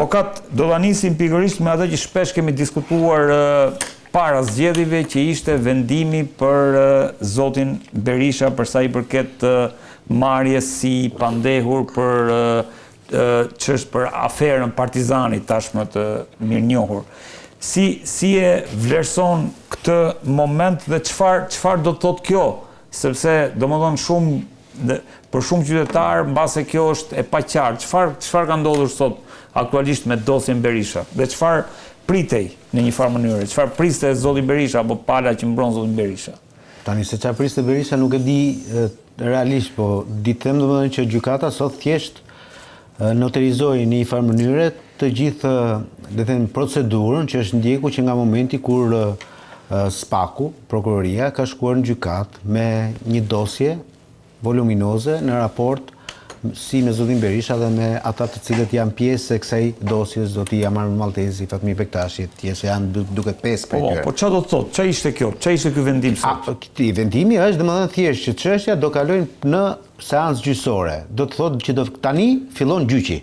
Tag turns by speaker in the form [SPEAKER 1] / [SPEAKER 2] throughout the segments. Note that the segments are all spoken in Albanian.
[SPEAKER 1] Avokat, do ta nisim pikërisht me atë që shpesh kemi diskutuar para zgjedhjeve, që ishte vendimi për zotin Berisha për sa i përket marrjes si pandehur për për aferën Partizanit tashmë të mirënjohur. Si e vlerëson këtë moment dhe çfarë do të thotë kjo? Sepse domethënë për shumë qytetarë mbase kjo është e paqartë. Çfarë ka ndodhur sot aktualisht me dosjen Berisha? Dhe çfarë pritej në një farë mënyrë? Çfarë priste zoti Berisha apo pala që mbron zoti Berisha?
[SPEAKER 2] Tani se çfarë priste Berisha nuk e di realisht, po di të them domethënë që gjykata sot thjesht noterizoi në një farë mënyrë të gjithë, le të them, procedurën që është ndjekur që nga momenti kur SPAK-u, prokuroria, ka shkuar në gjykat me një dosje voluminoze në raport si me zotin Berisha dhe me ata të cilët janë pjesë e kësaj dosjes, zoti Jamar Maltezi, Fatmir Bektashi, se janë duket 5 për tyre.
[SPEAKER 1] Po çfarë do të thotë? Çfarë ishte kjo? Çfarë ishte ky vendim sot?
[SPEAKER 2] Vendimi është domethënë thjesht që çështja do kalojnë në seancë gjyqësore. Do të thotë që tani fillon gjyqi.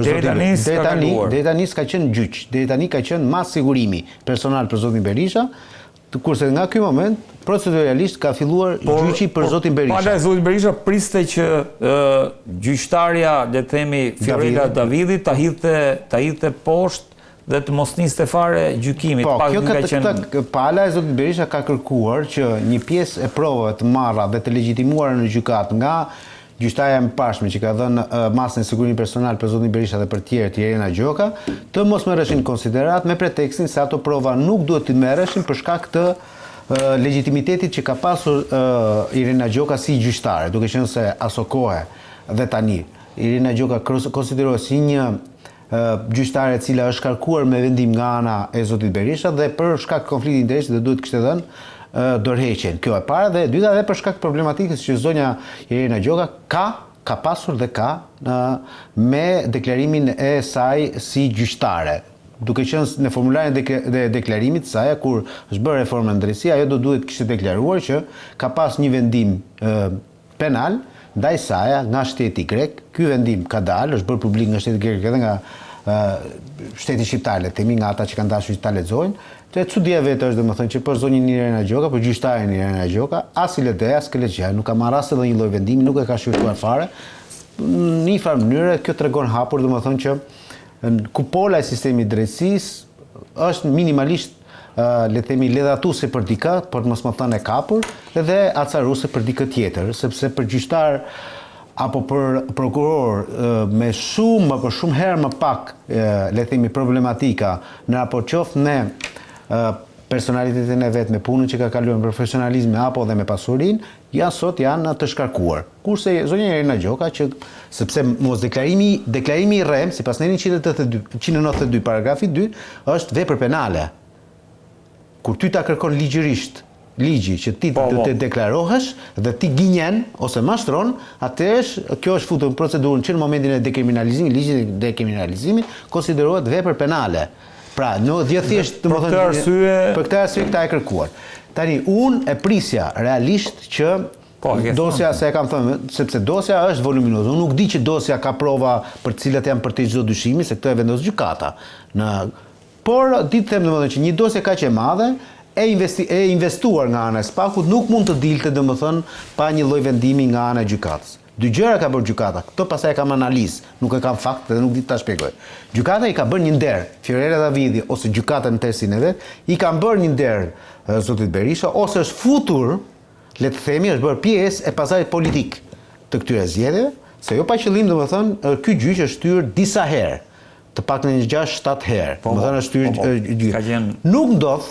[SPEAKER 2] Deri tani s'ka qenë gjyq. Deri tani ka qenë mas sigurimi personal për zotin Berisha, kurse nga ky moment proceduralisht ka filluar gjyqi për zotin Berisha.
[SPEAKER 1] Pala e zotit Berisha priste që gjyqtarja, le të themi, Fiorella Davidi ta hidhte poshtë dhe të mos niste fare gjykimit.
[SPEAKER 2] Pala e zotit Berisha ka kërkuar që një pjesë e provave të marra dhe të legjitimuara në gjykat nga gjyqtarja e mëparshme që ka dhënë masën e sigurimit personal për zotin Berisha dhe për tjerët, Irena Gjoka, të mos merreshin konsiderat me pretekstin se ato prova nuk duhet të merreshin për shkak të legjitimitetit që ka pasur Irena Gjoka si gjyqtare, duke qenë se aso kohe dhe tani Irena Gjoka konsiderohet si një gjyqtare e cila është kërkuar me vendim nga ana e zotit Berisha dhe për shkak konfliktit interesi dhe duhet kishte dhënë dorëheqjen. Kjo e para, dhe e dyta edhe për shkak problematikës që zonja Irena Gjoka ka pasur dhe ka me deklarimin e saj si gjyqtare. Duke qenë në formularin e deklarimit saj, kur është bërë reforma në drejtësi, ajo do duhet kishte deklaruar që ka pas një vendim penal ndaj saj nga shteti grek. Ky vendim ka dalë, është bërë publik nga shteti grek edhe nga shteti shqiptar, le të themi, nga ata që kanë dashur ta lexojnë. Të çudia vetë është domethënë që për zonjën Irena Gjoka, për gjyqtarin Irena Gjoka, as i lede, as këleqja, nuk ka marrë as edhe një lloj vendimi, nuk e ka shqyrtuar fare. Në një farë mënyrë kjo tregon hapur domethënë që kupola e sistemit drejtësisë është minimalisht le të themi ledhatuese për dikë, por të mos më thënë e kapur, edhe acaruese për dikë tjetër, sepse për gjyqtar apo për prokuror me shumë herë më pak le të themi problematika në raport qoftë me personalitetin e vetë, me punën që ka kaluar, me profesionalizmin apo dhe me pasurinë, sot janë të shkarkuar. Kurse zonja Irena Gjoka, që sepse mos deklarimi i rrem, sipas në 192 paragrafi 2, është vepër penale. Kur ty ta kërkon ligjërisht ligji që ti të deklarohesh dhe ti gënjen ose mashtron, atëherë kjo është futur në procedurën që në momentin e dekriminalizimit, ligji i dekriminalizimit konsiderohet vepër penale. Pra, thjesht për këtë arsye këta e kërkuar. Tani, unë e prisja realisht që dosja, se e kam thënë, sepse dosja është voluminoze. Unë nuk di që dosja ka prova për cilat janë për të çdo dyshimi, se këtë e vendos gjykata. Por, di të them domethënë që një dosje kaq e madhe e investuar nga ana e SPAK-ut nuk mund të dilte domethënë pa një lloj vendimi nga ana e gjykatës. Dy gjëra ka bërë gjykata. Këto pastaj e kam analizë, nuk e kam fakt dhe nuk di ta shpjegoj. Gjykata i ka bërë një nder, Fiorella Davidi ose gjykata në tërësinë e vet, i kanë bërë një nder zotit Berisha, ose është futur, le të themi, është bërë pjesë e pazarit politik të këtyre zgjedhjeve, se jo pa qëllim domethënë ky gjyq është shtyr disa herë, të paktën 6-7 herë. Domethënë është shtyr. Nuk ndodh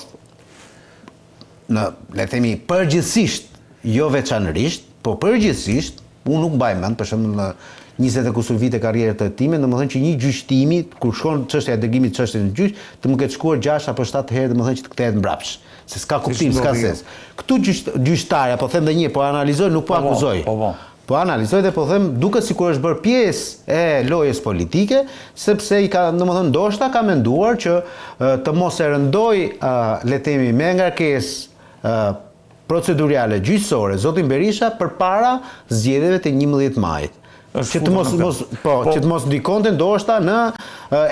[SPEAKER 2] le të themi përgjithsisht, jo veçanërisht, po përgjithsisht unë nuk mbaj mend, për shembull në 20 e kusur vite karrierë të time, domethënë që një gjyqtimi, kur shkon çështja e dërgimit të çështjes në gjyq, të më ketë shkuar 6 apo 7 herë, domethënë që të kthehet mbrapsht. Se s'ka kuptim, s'ka sens. Këtu gjyqtarja, po them edhe një, po analizoj, nuk po akuzoj. Po analizoj dhe po them duket sikur është bërë pjesë e lojës politike, sepse i ka, domethënë, ndoshta ka menduar që të mos e rëndoj, le të themi, me ngarkesë procedurale gjyqësore zotin Berisha përpara zgjedhjeve të 11 majit. që të mos ndikonte ndoshta në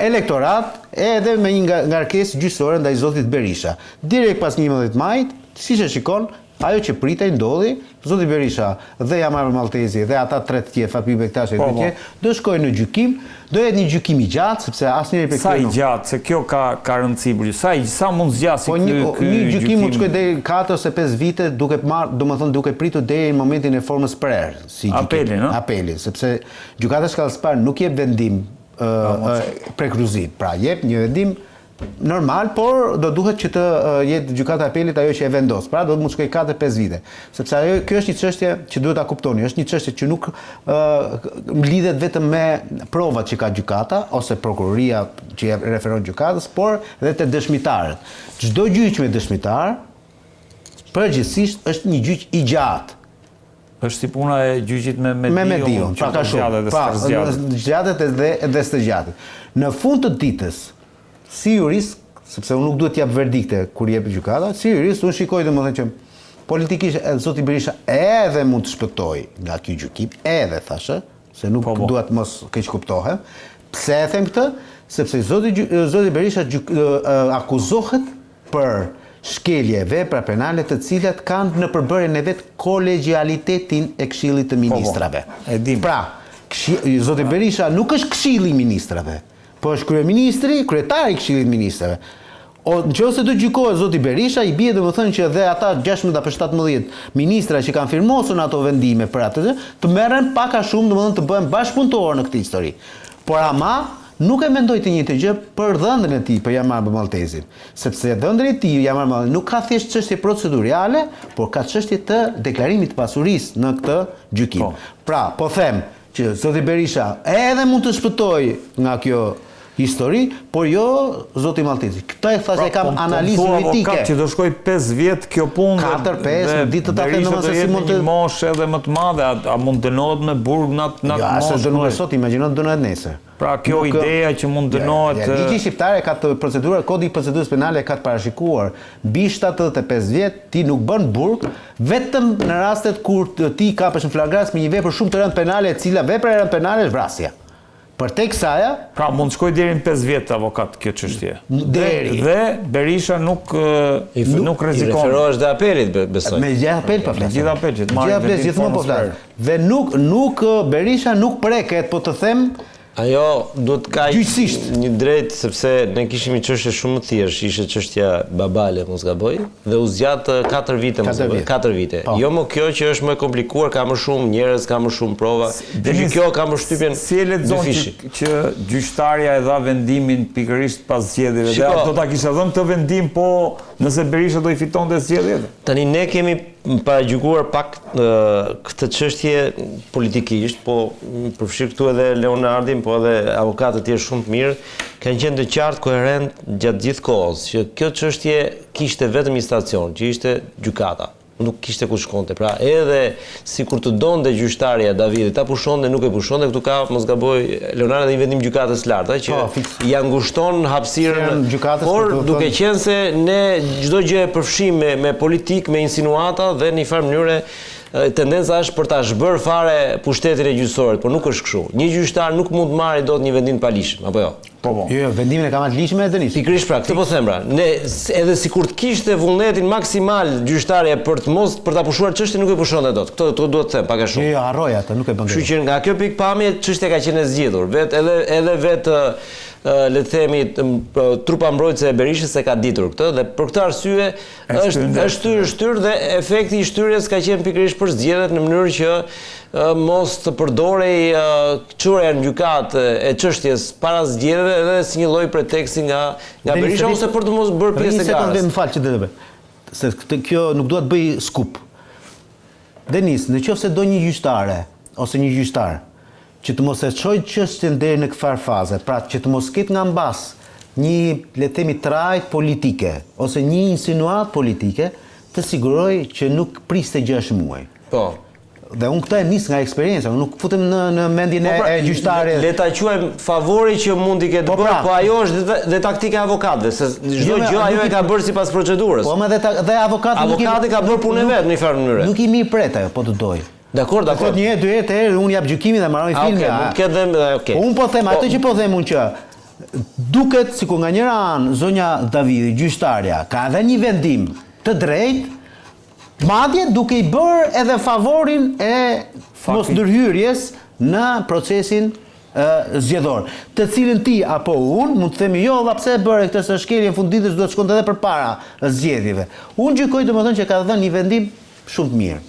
[SPEAKER 2] elektorat edhe me një ngarkesë gjyqësore ndaj zotit Berisha. Direkt pas 11 majit, siç e shikon, ajo që pritej ndodhi, zoti Berisha dhe Jamar Maltezi dhe ata 3 të tjerë, Fatmir Bektashi dhe të tjerë, do shkojnë në gjykim, do jetë një gjykim i gjatë, sepse asnjëri
[SPEAKER 1] Sa i gjatë, se kjo ka rëndësi për ju. Sa mund zgjasë ky
[SPEAKER 2] një gjykim mund të shkojë deri 4 ose 5 vite, duke marrë, domethënë duke pritur deri në momentin e formës prerë, si
[SPEAKER 1] apelin, ëh?
[SPEAKER 2] Apelin, sepse gjykata shkallësparë nuk jep vendim prekluziv, pra jep një vendim normal, por do duhet që të jetë gjykata e apelit ajo që e vendos. Pra do mund të shkojë 4-5 vite. Sepse kjo është një çështje që duhet ta kuptoni, është një çështje që nuk lidhet vetëm me provat që ka gjykata ose prokuroria që referon gjykatës, por edhe te dëshmitarët. Çdo gjyq me dëshmitar përgjithsisht është një gjyq i gjatë.
[SPEAKER 1] Është si puna e gjyqit me
[SPEAKER 2] medium, pra ka shumë. Pra, zgjatet edhe s'gjatet. Në fund të ditës, si jurist, sepse unë nuk duhet t'jap verdikte kur jep gjykata, si jurist unë shikoj domethënë që politikisht zoti Berisha edhe mund të shpëtoj nga ky gjykim, edhe thashë, se nuk duhet mos keq kuptohem. Pse e them këtë? Sepse zoti Berisha akuzohet për shkelje vepra penale të cilat kanë në përbërjen e vet kolegjialitetin e Këshillit të Ministrave. Pra, zoti Berisha nuk është Këshilli i Ministrave, po është kryeministri, kryetari i Këshillit të Ministrave. Nëse do gjykohet zoti Berisha, i bie domethënë që dhe ata 16 apo 17 ministra që kanë firmosur ato vendime për atë, të merren pak a shumë domethënë të bëhen bashkëpunëtorë në këtë histori. Por ama nuk e mendoj të njëjtën gjë për dhëndën e tij për Jamar Maltezin, sepse dhëndën e tij Jamar Maltezi nuk ka thjesht çështje procedurale, por ka çështje të deklarimit të pasurisë në këtë gjykim. Pra, po them që zoti Berisha edhe mund të shpëtojë nga kjo histori, por jo zoti Maltezi. Këtë e thashë kam analizë politike.
[SPEAKER 1] Që do shkoj 5 vjet kjo punë.
[SPEAKER 2] 4-5 ditë ta them se si mund të
[SPEAKER 1] moshë edhe më të madhe, a mund dënohet në burg natë moshë.
[SPEAKER 2] Ja, se dënohet sot, imagjino dënohet nesër.
[SPEAKER 1] Pra kjo ideja që mund dënohet.
[SPEAKER 2] Ligji shqiptar ka të procedura, kodi i procedurës penale ka të parashikuar mbi 75 vjet ti nuk bën burg, vetëm në rastet kur ti kapesh në flagrans me një vepër shumë të rëndë penale, e cila vepra e rëndë penale është vrasja. Për tek saja...
[SPEAKER 1] Pra, mund shkoj deri në 5 vjetë avokat kjo çështje.
[SPEAKER 2] Deri.
[SPEAKER 1] Dhe Berisha nuk rrezikon.
[SPEAKER 3] I referohesh dhe apelit, besoj.
[SPEAKER 2] Me gjithë apel pa flasë.
[SPEAKER 1] Me gjithë apel që të
[SPEAKER 2] marrë vendim gjithmonë po flas. Dhe nuk Berisha nuk preket, po të them
[SPEAKER 3] ajo duhet ka
[SPEAKER 2] gjyqësisht
[SPEAKER 3] një drejt, sepse ne kishim një çështje shumë të thjeshtë, ishte çështja Babale, mos gaboj, dhe u zgjat 4 vite, 4 vite. Jo më kjo që është më komplikuar, ka më shumë njerëz, ka më shumë prova. Dhe kjo ka më shtypjen.
[SPEAKER 1] Si e lexon që gjyqtarja e dha vendimin pikërisht pas zgjedhjeve, dhe do ta kisha dhënë këtë vendim, po nëse Berisha do i fitonte zgjedhjet?
[SPEAKER 3] Tani ne kemi paragjykuar pak këtë çështje politikisht, po përfshir këtu edhe Leonardin, po edhe avokatët tjerë shumë të mirë, kanë qenë të qartë koherent gjatë gjithë kohës që kjo çështje kishte vetëm një stacion, që ishte gjykata. Nuk kishte ku shkonte. Pra edhe sikur të donte gjyqtarja Davidi ta pushonte, nuk e pushonte. Këtu ka, mos gaboj, Leonardo, një vendim gjykatës lartë, që ja ngushton hapësirën, por duke qenë se ne çdo gjë e përfshim me politikë, me insinuata dhe në një farë mënyrë tendenca është për ta zhbërë fare pushtetin e gjyqësorit, por nuk është kështu. Një gjyqtar nuk mund të marrë dot një vendim të palishëm, apo jo?
[SPEAKER 2] Jo, vendimin e ka marrë të lishme e Denis.
[SPEAKER 3] Pikërisht pra, këtë po them pra. Ne edhe sikur të kishte vullnetin maksimal gjyqtarja për ta pushuar çështjen, nuk e pushonte dot. Këtë duhet të them pak a shumë.
[SPEAKER 2] Jo, harroj atë, nuk e bën.
[SPEAKER 3] Kështu që nga kjo pikpamje çështja ka qenë e zgjidhur. Edhe vetë le të themi trupa mbrojtëse e Berishës e ka ditur këtë, dhe për këtë arsye është shtyrë dhe efekti i shtyrjes ka qenë pikërisht për zgjedhjet në mënyrë që mos të përdorej çurja në gjykatë e çështjes para zgjedhjeve edhe si një lloj preteksti nga Berisha ose për të mos bërë pjesë e garës.
[SPEAKER 2] Më fal që të bëj. Se kjo nuk duhet bëj skup. Denis, nëse do një gjyqtare ose një gjyqtar që të mos e çojë çështjen deri në këtë faze, pra që të mos ketë nga mbas një, le të themi, trajt politike ose një insinuat politike, të siguroj që nuk priste 6 muaj.
[SPEAKER 3] Po.
[SPEAKER 2] Dhe unë këtë e nis nga eksperjenca, unë nuk futem në mendjen e gjyqtarit.
[SPEAKER 3] Le ta quajmë favori që mund i ketë bërë, po ajo është dhe taktika e avokatëve, se çdo gjë ajo e ka bërë sipas procedurës.
[SPEAKER 2] Po, dhe avokati
[SPEAKER 3] ka bërë punën e vet në një farë mënyrë.
[SPEAKER 2] Nuk i mirë pret ajo, po të doj.
[SPEAKER 3] Dakor.
[SPEAKER 2] Thot një herë, dy herë, tre herë, unë jap gjykimin dhe marroj filmin. Unë po them, atë që po them unë që duket sikur nga njëra anë zonja Davidi, gjyqtarja, ka edhe një vendim të drejtë, madje duke i bërë edhe favorin e mos ndërhyrjes në procesin zgjedhor, të cilin ti apo unë mund të themi jo, dha pse e bëre këtë, se shkelje në funditës do të shkonte edhe përpara zgjedhjeve. Unë gjykoj domethënë që ka dhënë një vendim shumë të mirë.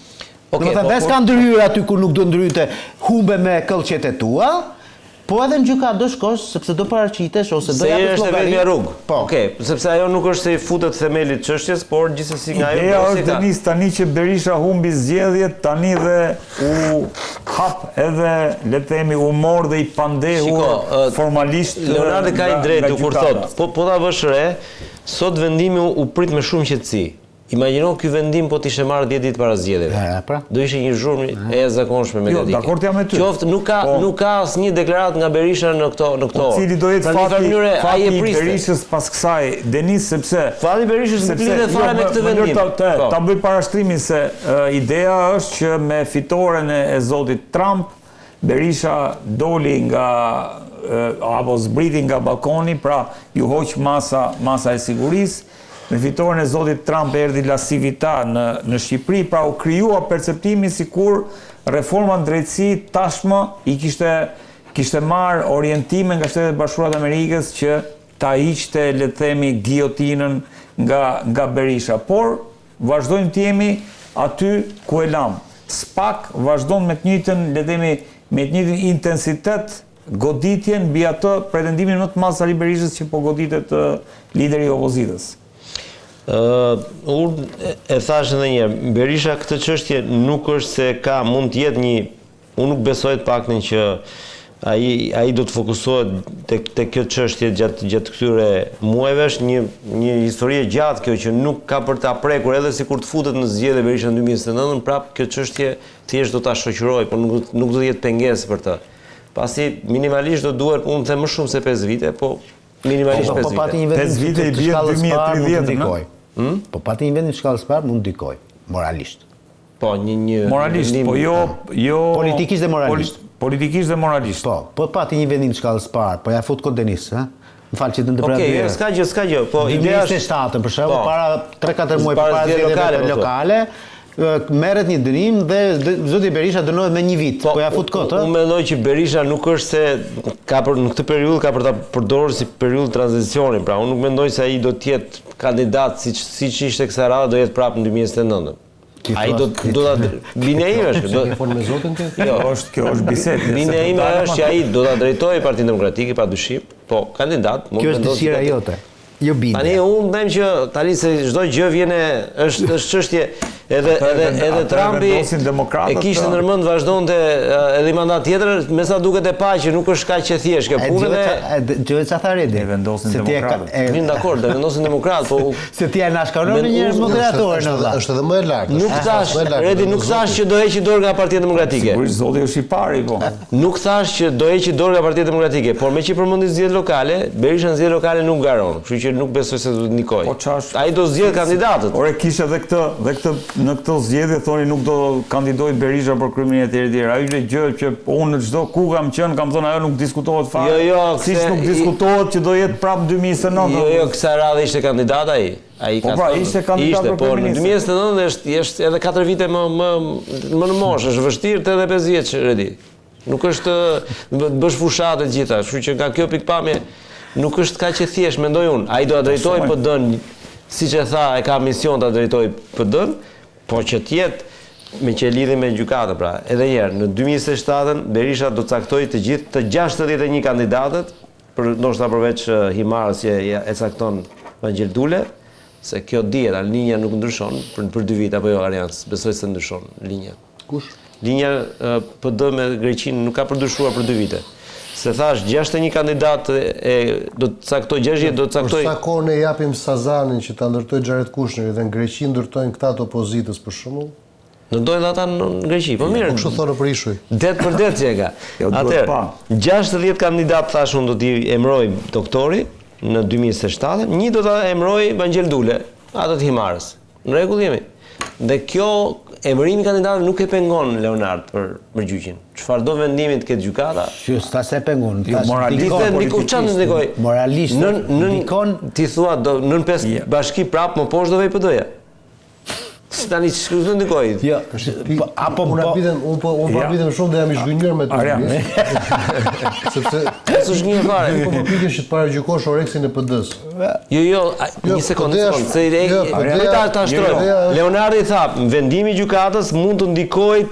[SPEAKER 2] Domethënë vetë ka ndërhyrë aty ku nuk do ndryte, humbe me këllqet e tua, po edhe në gjykat do shkosh sepse do paraqitesh ose do
[SPEAKER 3] japësh llogari.
[SPEAKER 2] Po.
[SPEAKER 3] Okej, sepse ajo nuk është se i futet themelit çështjes, por gjithsesi nga ajo.
[SPEAKER 1] Ideja është Denis tani që Berisha humbi zgjedhjet, tani dhe u hap edhe le të themi u mor dhe i pandehur formalisht.
[SPEAKER 3] Leonardo ka i drejtë kur thot, po ta vësh re, sot vendimi u prit me shumë qetësi. Imagjino ky vendim po t'ishe marrë 10 ditë para zgjedhjeve. Do ishte një zhurmë e jashtëzakonshme mediatike.
[SPEAKER 1] Jo, dakord jam me ty.
[SPEAKER 3] Qoftë nuk ka asnjë deklaratë nga Berisha në këto.
[SPEAKER 1] Cili do jetë fati i Berishës pas kësaj, Denis, sepse
[SPEAKER 3] fati i Berishës nuk lidhet fare me këtë vendim.
[SPEAKER 1] Ta bëj parashtrimin se ideja është që me fitoren e zotit Trump, Berisha doli nga apo zbriti nga balkoni, pra ju hoq masa e sigurisë. Me fitoren e zotit Trump erdhi lasivita në Shqipëri, pra u krijua perceptimi sikur reforma në drejtësi tashmë i kishte marrë orientime nga Shtetet Bashkuara të Amerikës që ta hiqte, le të themi, giotinën nga Berisha. Por vazhdojmë të jemi aty ku e lam. SPAK vazhdon me të njëjtën, le të themi, me të njëjtin intensitet goditjen mbi atë pretendimin më të madh Sali Berishës që po goditet lideri i opozitës.
[SPEAKER 3] Unë e thash edhe një herë, Berisha këtë çështje nuk është se mund të jetë një, unë nuk besoj të paktën që ai do të fokusohet te kjo çështje gjatë këtyre muajve, është një histori e gjatë kjo që nuk ka për ta prekur, edhe sikur të futet në zgjedhje Berisha në 2029, prapë kjo çështje thjesht do ta shoqëroj, por nuk do të jetë pengesë për të. Pasi minimalisht do duhet, unë them më shumë se 5 vite, po minimalisht 5 vite.
[SPEAKER 1] 5 vite i bie 2030.
[SPEAKER 2] Po pati një vendim shkallës parë mund ndikoj, moralisht.
[SPEAKER 3] Po, një
[SPEAKER 1] moralisht, po jo
[SPEAKER 2] politikisht dhe moralisht.
[SPEAKER 1] Politikisht dhe moralisht.
[SPEAKER 2] Po pati një vendim shkallës parë, po ja fut kod Denis, ha? Më falë që të ndërprat
[SPEAKER 3] dyre. Okej, s'ka gjë, po ideja është
[SPEAKER 2] 2027, për shembull, para 3-4 muaj para zgjedhjeve lokale, merret një dënim dhe zoti Berisha dënohet me 1 vit, po ja fut kot,
[SPEAKER 3] Unë mendoj që Berisha nuk është se në këtë periudhë ka për ta përdorur si periudhë tranzicioni, pra unë nuk mendoj se ai do të jetë kandidat siç ishte kësaj radhe, do jetë prapë në 2029. Ai do ta linja ime është. Do
[SPEAKER 4] të me zotin ti?
[SPEAKER 3] Jo,
[SPEAKER 1] kjo është bisedë.
[SPEAKER 3] Linja ime është që ai do ta drejtojë Partinë Demokratike padyshim, po kandidat
[SPEAKER 2] mund të vendosë. Kjo është dëshira jote. Jo bindje.
[SPEAKER 3] Tani unë them që tani se çdo gjë vjen është çështje edhe Trumpi e kishte ndërmend vazhdonte edhe mandat tjetër, me sa duket e pa që nuk është kaq e thjeshtë kjo punë.
[SPEAKER 2] Gjë çfarë tha Redi?
[SPEAKER 1] Vendosin demokratët.
[SPEAKER 3] Jemi dakord, vendosin demokratë, po
[SPEAKER 2] se ti na shkaron një moderator në vllaz.
[SPEAKER 4] Është edhe më e lartë.
[SPEAKER 3] Nuk thash, Redi nuk thash që do heqë dorë nga Partia Demokratike.
[SPEAKER 1] Sigurisht zoti është i pari, po.
[SPEAKER 3] Nuk thash që do heqë dorë nga Partia Demokratike, por me që përmendi zgjedhje lokale, Berisha në zgjedhje lokale nuk garon. Kështu që nuk besoj se do të ndikoj. Ai do zgjedh kandidatët.
[SPEAKER 1] Ore kishte edhe këtë në këtë zgjedhje thoni nuk do kandidojë Berisha për kryeministin e tjerë. Ai është gjë që unë në çdo ku kam qenë kam thonë ajo nuk diskutohet fare. Siç nuk diskutohet që do jetë prapë 2029.
[SPEAKER 3] Jo, kësaj radhe ishte kandidat ai.
[SPEAKER 1] Po pra, ishte kandidat për kryeministin.
[SPEAKER 3] Në 2029 është edhe 4 vite më në moshë, është vështirë 85 vjeç, Redi. Nuk është bësh fushatë të gjitha, kështu që nga kjo pikpamje nuk është kaq e thjeshtë, mendoj unë. Ai do ta drejtojë PD-n, siç e tha, e ka mision ta drejtojë PD-n, po që të jetë me që lidhi me gjykatën, pra. Edhe një herë, në 2027 Berisha do të caktojë të gjithë të 61 kandidatët, ndoshta përveç Himarës që e cakton Vangjel Dule, se kjo dihet, linja nuk ndryshon për 2 vite apo jo Arians, besoj se ndryshon linja.
[SPEAKER 4] Kush?
[SPEAKER 3] Linja PD me Greqinë nuk ka përdryshuar për 2 vite. Se thash 61 kandidat do të caktoj 60 do të caktoj.
[SPEAKER 4] Për sa kohë ne japim Sazanin që ta ndërtojë Xharet Kushneri dhe në Greqi ndërtojnë këta të opozitës për shembull.
[SPEAKER 3] Ndërtojnë ata në Greqi, po mirë.
[SPEAKER 4] Po kështu thonë për ishuj.
[SPEAKER 3] Det për det që e ka. Atëherë 60 kandidat thash unë do t'i emroj doktori në 2027, një do ta emroj Vangjel Dule, atë të Himarës. Në rregull jemi. Dhe kjo emërimi kandidatit nuk e pengon Leonard për gjyqin. Çfarë do vendimi të ketë gjykata?
[SPEAKER 2] Që sta se pengon.
[SPEAKER 3] Moralisht. Ti thua nën 5 bashki prap më poshtë do vej PD-ja. Tani ç'është ndikoj?
[SPEAKER 2] Jo, apo
[SPEAKER 4] unë papitem shumë dhe jam I zhgënjur me ty. Sepse
[SPEAKER 3] s'u zhgënjur fare.
[SPEAKER 4] Po më pyetësh që të paragjykosh Oreksin e PD-s.
[SPEAKER 3] Jo, një sekondë. Ta shtroj. Leonardi tha, vendimi I gjykatës mund të ndikojë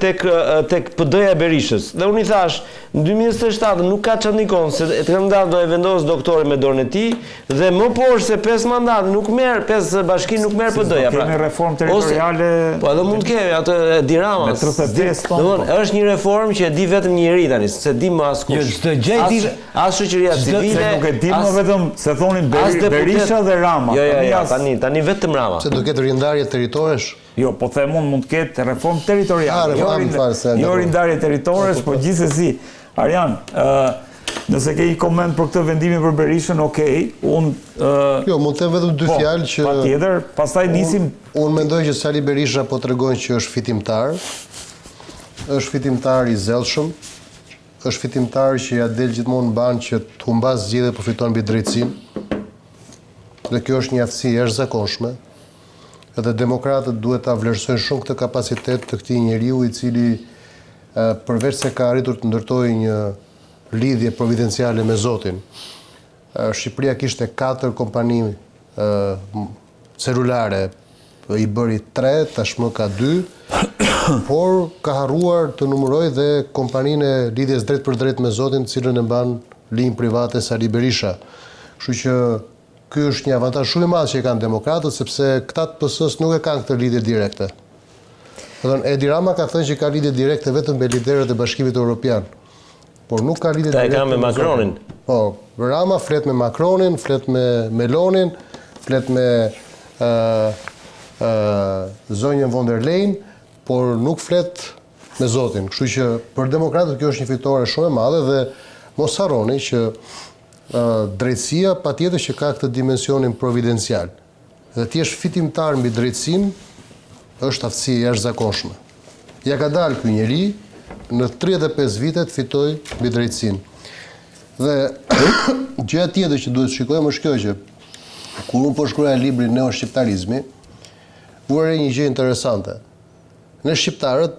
[SPEAKER 3] tek PD-ja e Berishës. Dhe unë I thash, në 2027 nuk ka çfarë ndikon, se kandidat do e vendos doktorin me dorën e tij dhe më poshtë se 5 mandat nuk merr, 5 bashki nuk merr PD-ja.
[SPEAKER 1] Kemi reformë territoriale.
[SPEAKER 3] Po edhe mund të kemi atë di Rama.
[SPEAKER 1] Me 35 ton.
[SPEAKER 3] Domthonë është një reformë që e di vetëm një njerëz tani, se di më askush.
[SPEAKER 2] Çdo gjë di
[SPEAKER 3] as shoqëria civile.
[SPEAKER 1] Nuk e di më vetëm se thonin Berisha dhe Rama.
[SPEAKER 3] Jo, tani vetëm Rama.
[SPEAKER 4] Se do ketë rindarje territoresh.
[SPEAKER 1] Jo, po them mund të ketë reformë territoriale. Jo rindarje territoresh, po gjithsesi. Arjan, nëse ke I koment për këtë vendimi për Berishën, okej, unë...
[SPEAKER 4] Jo, mund të them vetëm 2 fjalë që...
[SPEAKER 1] Patjetër, pastaj nisim...
[SPEAKER 4] Unë mendoj që Sali Berisha po tregon që është fitimtar I zellshëm, është fitimtar që ja del gjithmonë ban që të humbas zgjedhjet po fiton mbi drejtësinë. Dhe kjo është një aftësi jashtëzakonshme. Edhe demokratët duhet ta vlerësojnë shumë këtë kapacitet të këtij njeriu I cili përveç se ka arritur të ndërtojë një lidhje providenciale me Zotin. Shqipëria kishte 4 kompani celulare, I bëri 3, tashmë ka 2, por ka harruar të numërojë dhe kompaninë e lidhjes drejt për drejt me Zotin, cilën e mban linjë private Sali Berisha. Kështu që ky është një avantazh shumë I madh që kanë demokratët, sepse këta të PS-s nuk e kanë këtë lidhje direkte. Edi Rama ka thënë që ka lidhje direkte vetëm me liderët e Bashkimit Evropian. Por nuk ka lidhje direkte.
[SPEAKER 3] Ta e ka me Macronin.
[SPEAKER 4] Po, Rama flet me Macronin, flet me Melonin, flet me zonjën von der Leyen, por nuk flet me Zotin. Kështu që për demokratët kjo është një fitore shumë e madhe dhe mos harroni që drejtësia patjetër që ka këtë dimensionin providencial. Dhe ti je fitimtar mbi drejtësinë është aftësi jashtëzakonshme. Ja ka dalë ky njeri në 35 vite të fitoj mbi drejtësinë. Dhe gjëja tjetër që duhet shikojmë është kjo që kur unë po shkruaja librin Neoshqiptarizmi, u re një gjë interesante. Ne shqiptarët,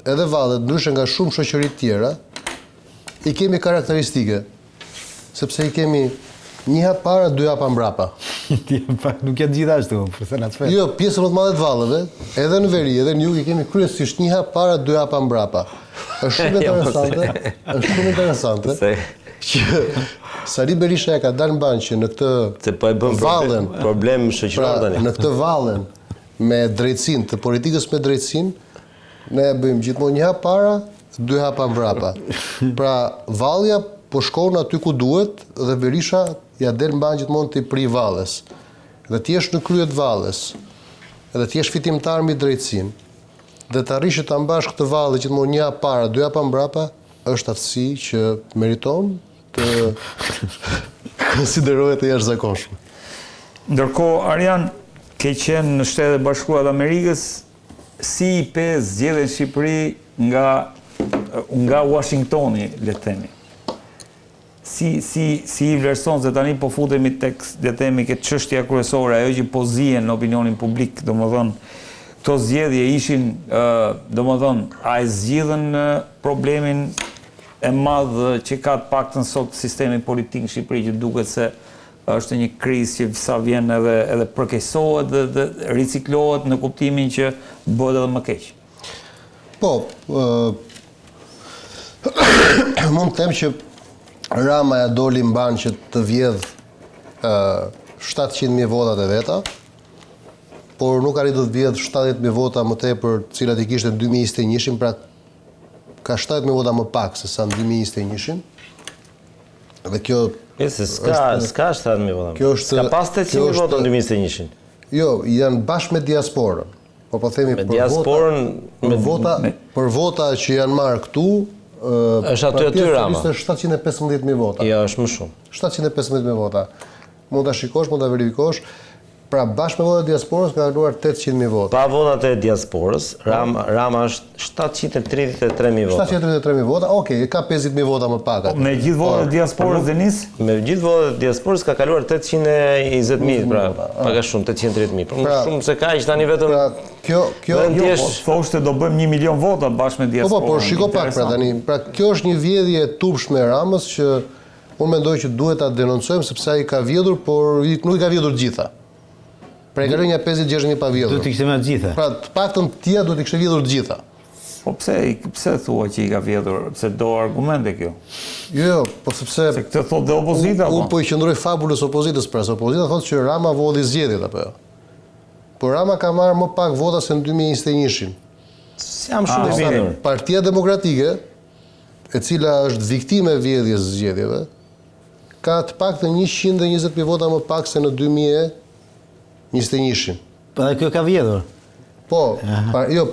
[SPEAKER 4] edhe vallet, ndryshe nga shumë shoqëri të tjera, I kemi karakteristike, sepse I kemi 1 hap para, 2 hapa mbrapa.
[SPEAKER 2] Nuk janë gjithashtu, përse na çfarë?
[SPEAKER 4] Jo, pjesën më të madhe të valleve, edhe në veri, edhe në jug I kemi kryesisht 1 hap para, 2 hapa mbrapa. Është shumë interesante që Sali Berisha ka dalë mban që në këtë vallen
[SPEAKER 3] problem shoqëror tani.
[SPEAKER 4] Në këtë vallen me drejtësinë, të politikës me drejtësinë, ne bëjmë gjithmonë 1 hap para, 2 hapa mbrapa. Pra vallja po shkon aty ku duhet dhe Berisha ja del mban gjithmonë ti pri valles. Dhe ti jesh në krye të valles. Dhe ti jesh fitimtar mbi drejtësinë. Dhe të arrish ta mbash këtë vallë gjithmonë 1 hap para, 2 hapa mbrapa, është aftësi që meriton të konsiderohet e jashtëzakonshme.
[SPEAKER 1] Ndërkohë, Arjan, ke qenë në Shtetet e Bashkuara të Amerikës, si I pe zgjedhjen në Shqipëri nga Washingtoni, le të themi. Si I vlerëson se tani po futemi tek le të themi këtë çështja kryesore, ajo që po zihen në opinionin publik, domethënë këto zgjedhje ishin, domethënë, a e zgjidhen problemin e madh që ka të paktën sot sistemi politik në Shqipëri, që duket se është një krizë që sa vjen edhe përkeqësohet dhe riciklohet në kuptimin që bëhet edhe më keq.
[SPEAKER 4] Po, mund të them që Rama ja doli mban që të vjedh 700.000 votat e veta, por nuk arriti të vjedh 70.000 vota më tepër, të cilat I kishte në 2021, pra ka 70.000 vota më pak se sa në 2021. Dhe kjo
[SPEAKER 3] s'ka 70.000 vota. Ska pas 800.000 vota në 2021.
[SPEAKER 4] Jo, janë bashkë me diasporën. Po themi
[SPEAKER 3] me diasporën
[SPEAKER 4] për vota që janë marrë këtu,
[SPEAKER 3] është aty Rama.
[SPEAKER 4] Është 715.000 vota.
[SPEAKER 3] Jo, është më shumë.
[SPEAKER 4] 715.000 vota. Mund ta shikosh, mund ta verifikosh. Pra bashkë me votat e diasporës ka kaluar 800.000 vota.
[SPEAKER 3] Pa votat e diasporës, Rama është 733.000 vota.
[SPEAKER 4] 733.000 vota, okej, ka 50.000 vota më pak.
[SPEAKER 1] Me gjithë votat e diasporës Denis?
[SPEAKER 3] Me gjithë votat e diasporës ka kaluar 820.000, pra pak a shumë 830.000. Por më shumë se kaq tani vetëm.
[SPEAKER 4] Pra kjo
[SPEAKER 1] Thoshte do bëjmë 1 milion vota bashkë me diasporën.
[SPEAKER 4] Po, shiko pak pra tani. Pra kjo është një vjedhje e tupshme e Ramës që unë mendoj që duhet ta denoncojmë sepse ai ka vjedhur, por nuk i ka vjedhur gjitha. Pra e kaloi nga 50-60.000 pa vjedhur.
[SPEAKER 2] Duhet të kishte me gjitha.
[SPEAKER 4] Pra të paktën tia duhet të kishte vjedhur të gjitha.
[SPEAKER 1] Po pse thua që i ka vjedhur? Pse do argumente kjo?
[SPEAKER 4] Jo, po sepse
[SPEAKER 1] Se këtë thot dhe opozita,
[SPEAKER 4] unë po i qëndroj fabulës opozitës, pra se opozita thotë që Rama vodhi zgjedhjet apo jo. Por Rama ka marrë më pak vota se në 2021-shin.
[SPEAKER 3] Jam shumë i bindur.
[SPEAKER 4] Partia Demokratike, e cila është viktime e vjedhjes së zgjedhjeve, ka të paktën 120.000 vota më pak se në 2021-shin.
[SPEAKER 2] Po dhe kjo ka vjedhur.
[SPEAKER 4] Po,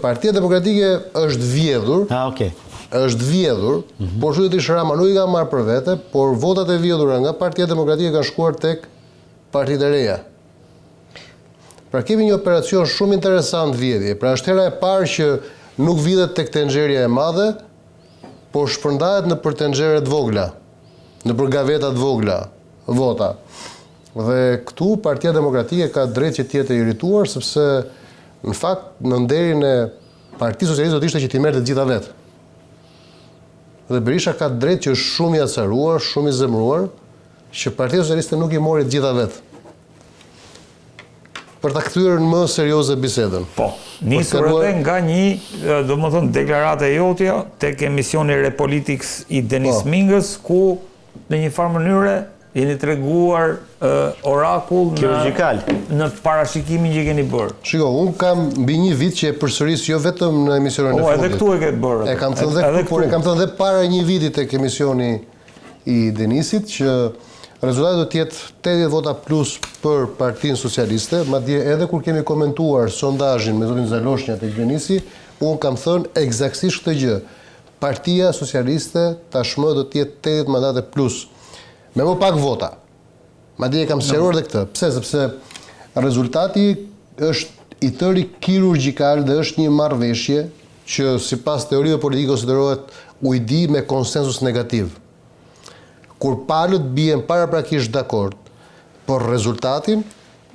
[SPEAKER 4] Partia Demokratike është vjedhur.
[SPEAKER 2] Okej.
[SPEAKER 4] Është vjedhur, por shtetisht Rama nuk i ka marrë për vete, por votat e vjedhura nga Partia Demokratike kanë shkuar tek partitë e reja. Pra kemi një operacion shumë interesant vjedhje. Pra është hera e parë që nuk vidhet tek tenxherja e madhe, por shpërndahet në për tenxhere të vogla, në për gaveta të vogla vota. Dhe këtu Partia Demokratike ka drejt që tjetë e irrituar, sepse në fakt në nderin e Partisë Socialiste do të ishte që t'i merrte të gjitha vetë. Dhe Berisha ka drejt që është shumë i acaruar, shumë i zemruar, që Partia Socialiste nuk i mori të gjitha vetë. Për ta kthyer në më serioze bisedën.
[SPEAKER 1] Po, nisur edhe nga një, domethënë deklarata e jotja tek emisioni Repolitics i Denis Mingës, ku në një farë mënyre jeni treguar orakull në parashikimin që keni bërë.
[SPEAKER 4] Shiko, unë kam mbi një vit që e përsëris jo vetëm në emisionin e fundit.
[SPEAKER 1] Edhe këtu e ketë bërë.
[SPEAKER 4] E kam thënë dhe këtu, por e kam thënë dhe para një viti tek emisioni i Denisit që rezultati do të jetë 80 vota plus për Partinë Socialiste, madje edhe kur kemi komentuar sondazhin me zotin Zaloshnja tek Denisi, unë kam thënë eksaktësisht këtë gjë. Partia Socialiste tashmë do të jetë 80 mandate plus, me më pak vota. Madje e kam sqaruar edhe këtë. Pse? Sepse rezultati është i tëri kirurgjikal dhe është një marrëveshje që sipas teorive politike konsiderohet ujdi me konsensus negativ. Kur palët bien paraprakisht dakord për rezultatin,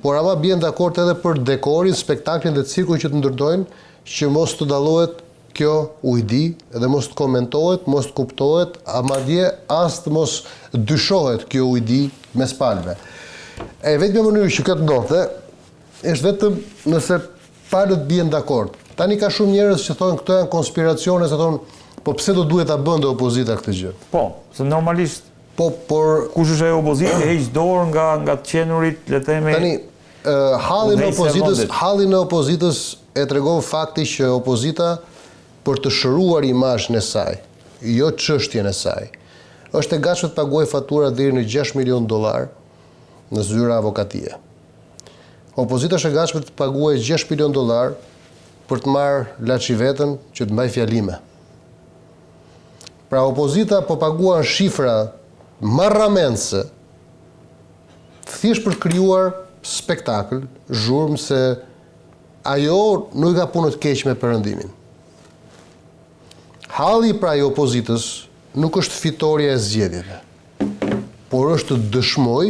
[SPEAKER 4] por ama bien dakord edhe për dekorin, spektaklin dhe cirkun që të ndërdojnë, që mos të dallohet kjo ujdi dhe mos të komentohet, mos të kuptohet, madje as të mos dyshohet kjo ujdi mes palëve. E vetëm mënyrë që këtë ndodhte është vetëm nëse palët bien dakord. Tani ka shumë njerëz që thonë këto janë konspiracione, se thonë po pse do duhet ta bënte opozita këtë gjë?
[SPEAKER 1] Po, se normalisht
[SPEAKER 4] por
[SPEAKER 1] kush është ajo opozitë e heq dorë nga të qenurit, le të themi.
[SPEAKER 4] Tani halli në opozitës e tregon fakti që opozita për të shëruar imazhin e saj, jo çështjen e saj, është e gatshme të paguajë fatura deri në $6 milion në zyra avokatie. Opozita është e gatshme të paguajë $6 milion për të marrë laçivetën që të mbaj fjalime. Pra opozita po paguan shifra marramense thjesht për krijuar spektakël, zhurmë se ajo nuk ka punë të keq me perëndimin. Halli pra i opozitës nuk është fitoria e zgjedhjeve, por është të dëshmoj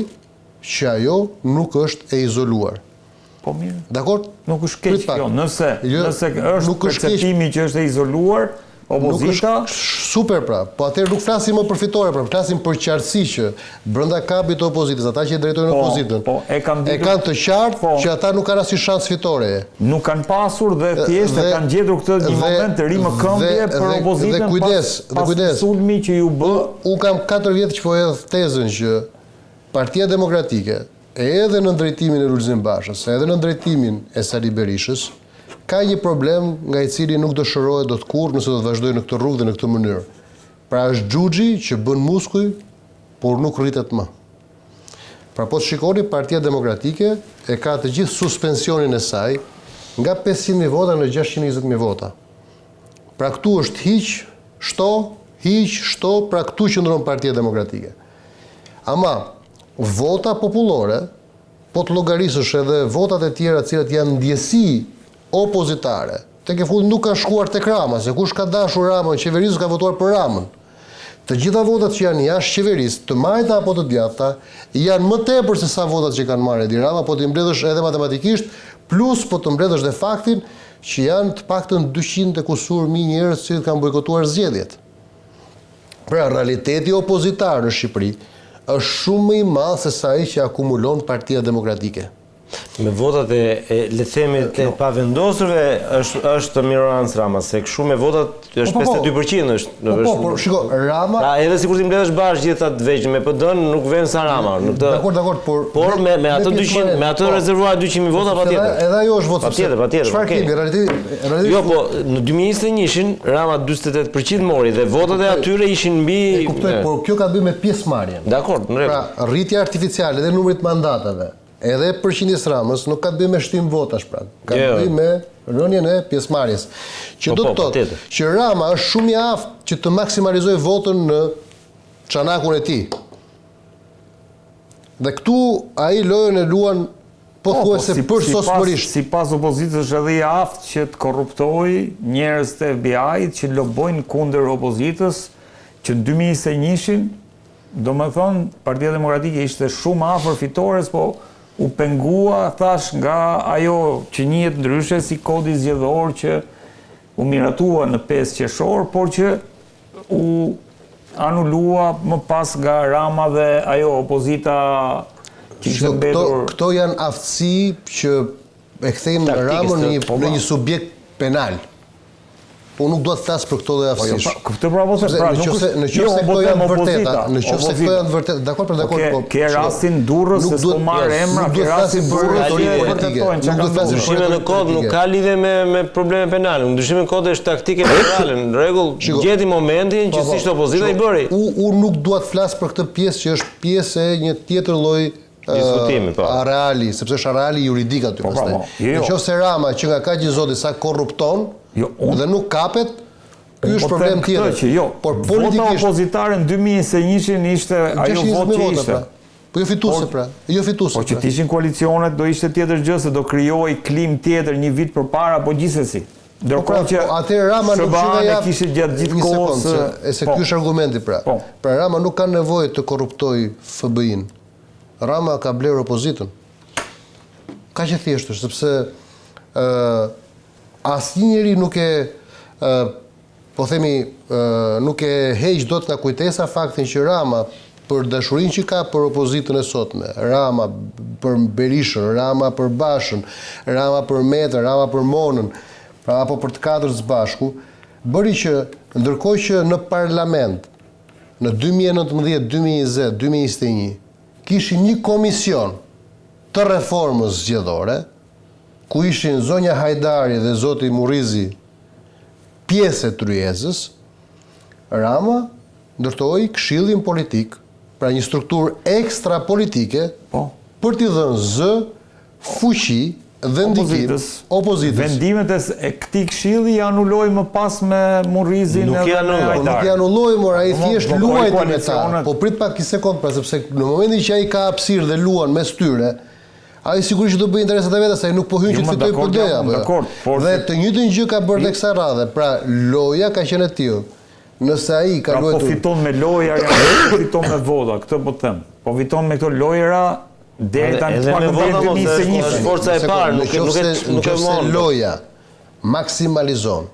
[SPEAKER 4] që ajo nuk është e izoluar.
[SPEAKER 1] Po mirë.
[SPEAKER 4] Dakor?
[SPEAKER 1] Nuk është keq kjo. Nëse është perceptimi që është e izoluar, opozita
[SPEAKER 4] super pra, po atëherë nuk flasim më për fitore, pra flasim për qartësi që brenda kapit të opozitës, ata që drejtojnë opozitën, e kanë të qartë që ata nuk kanë asnjë shans fitore.
[SPEAKER 1] Nuk kanë pasur dhe thjesht e kanë gjetur këtë një moment të ri më këmbje për opozitën.
[SPEAKER 4] Dhe kujdes,
[SPEAKER 1] sulmi që ju bë.
[SPEAKER 4] Unë kam 4 vjet që po hedh tezën që Partia Demokratike, edhe në drejtimin e Lulzim Bashës, edhe në drejtimin e Sali Berishës, ka një problem nga i cili nuk dëshirohet dot kurrë nëse do të vazhdojë në këtë rrugë dhe në këtë mënyrë. Pra është xhuxhi që bën muskuj, por nuk rritet më. Pra po të shikoni, Partia Demokratike e ka të gjithë suspensionin e saj nga 500.000 vota në 620.000 vota. Pra këtu është hiq, shto, pra këtu qëndron Partia Demokratike. Ama vota popullore po të llogarisësh edhe votat e tjera të cilat janë ndjesi opozitare, tek e fundit nuk kanë shkuar tek Rama, se kush ka dashur Ramën, qeverisë ka votuar për Ramën. Të gjitha votat që janë jashtë qeverisë, të majta apo të djathta, janë më tepër se sa votat që kanë marrë Edi Rama, po të mbledhësh edhe matematikisht, plus po të mbledhësh dhe faktin që janë të paktën 200 e kusur mijë njerëz që kanë bojkotuar zgjedhjet. Pra, realiteti opozitar në Shqipëri është shumë më i madh se sa ai që akumulon Partia Demokratike.
[SPEAKER 3] Me votat le themi të pavendosurve është Milorad Rama, se kështu me votat është 52% është.
[SPEAKER 4] Po, shiko, Rama.
[SPEAKER 3] Edhe sikur ti mbledhësh bashkë gjithë ata të vegjël me PD-n nuk vjen sa Rama.
[SPEAKER 4] Dakor,
[SPEAKER 3] por me ato 200, me ato rezervuar 200.000 vota patjetër.
[SPEAKER 4] Edhe ajo është votë.
[SPEAKER 3] Patjetër.
[SPEAKER 4] Çfarë kemi realiteti?
[SPEAKER 3] Jo, po në 2021-shin Rama 48% mori dhe votat e atyre ishin mbi.
[SPEAKER 4] E kuptoj, por kjo ka të bëjë me pjesëmarrjen.
[SPEAKER 3] Dakor, në rregull.
[SPEAKER 4] Pra, rritja artificiale dhe numrit mandateve. Edhe përqindjes Ramës nuk ka të bëjë me shtim votash, pra. Ka të bëjë me rënien e pjesëmarrjes. Që do të thotë që Rama është shumë i aftë që të maksimalizojë votën në çanakun e tij. Dhe këtu ai lojën e luan pothuajse përsosmërisht.
[SPEAKER 1] Sipas opozitës është edhe i aftë që të korruptojë njerëz të FBI-t që lobojnë kundër opozitës, që në 2021-shin, domethënë Partia Demokratike ishte shumë afër fitores, po u pengua, thash, nga ajo që njihet ndryshe si kodi zgjedhor që u miratua në 5 qershor, por që u anulua më pas nga Rama dhe ajo opozita që ishte mbetur.
[SPEAKER 4] Këto janë aftësi që e kthejnë Ramën në një subjekt penal. Po nuk do të flas për këto dhe aftësish.
[SPEAKER 1] Këtë prapo se pra nuk është.
[SPEAKER 4] Nëse këto janë vërteta, nëse këto janë vërtet, dakor, po.
[SPEAKER 1] Ke rastin Durrës se s'po marr emra, ke rastin Durrës
[SPEAKER 3] nuk do të flasë ndryshime në kod, nuk ka lidhje me probleme penale. Ndryshimi në kod është taktike penale. Në rregull, gjeti momentin që si ishte opozita i bëri.
[SPEAKER 4] Unë nuk dua të flas për këtë pjesë që është pjesë e një tjetër lloj
[SPEAKER 3] diskutimi, po.
[SPEAKER 4] Areali, sepse është areali juridik aty pastaj. Nëse Rama që nga kaq i zoti sa korrupton, dhe nuk kapet, ky është problem tjetër.
[SPEAKER 1] Por vota opozitare në 2021-shin ishte ajo votë që ishte.
[SPEAKER 4] Po jo fituese pra. Jo fituese.
[SPEAKER 1] Po që të ishin koalicionet do ishte tjetër gjë, se do krijoi klim tjetër një vit përpara, po gjithsesi. Ndërkohë që
[SPEAKER 4] atë Rama nuk
[SPEAKER 1] kishte gjatë gjithë kohës.
[SPEAKER 4] Se ky është argumenti pra. Pra Rama nuk ka nevojë të korruptojë FBI-n. Rama ka blerë opozitën. Kaq e thjeshtë është, sepse asnjë njeri nuk e po themi nuk e heq dot nga kujtesa faktin që Rama për dashurinë që ka për opozitën e sotme, Rama për Berishën, Rama për Bashën, Rama për Metën, Rama për Monën, pra apo për të katërt së bashku, bëri që ndërkohë që në parlament në 2019, 2020, 2021 kishin një komision të reformës zgjedhore, ku ishin zonja Hajdari dhe zoti Murrizi pjesë e tryezës, Rama ndërtoi këshillin politik, pra një strukturë ekstra politike, për t'i dhënë zë, fuqi dhe ndikim opozitës.
[SPEAKER 1] Vendimet e këtij këshilli i anuloi më pas me Murrizin
[SPEAKER 3] edhe me Hajdari.
[SPEAKER 4] Nuk i anuloi, por ai thjesht luajti me ta. Po prit pak një sekond, pra sepse në momentin që ai ka hapësirë dhe luan mes tyre, ai sigurisht do bëj interesat e vetë, se ai nuk po hyn që të fitojë PD-ja. Dhe të njëjtën gjë ka bërë tek kësaj radhe. Pra loja ka qenë e tillë. Nëse ai ka luajtur.
[SPEAKER 1] Po fiton me loja, fiton me vota, këtë po them. Po fiton me këto lojra deri tani pak më vota
[SPEAKER 3] është forca e parë, nuk e mund.
[SPEAKER 4] Loja maksimalizon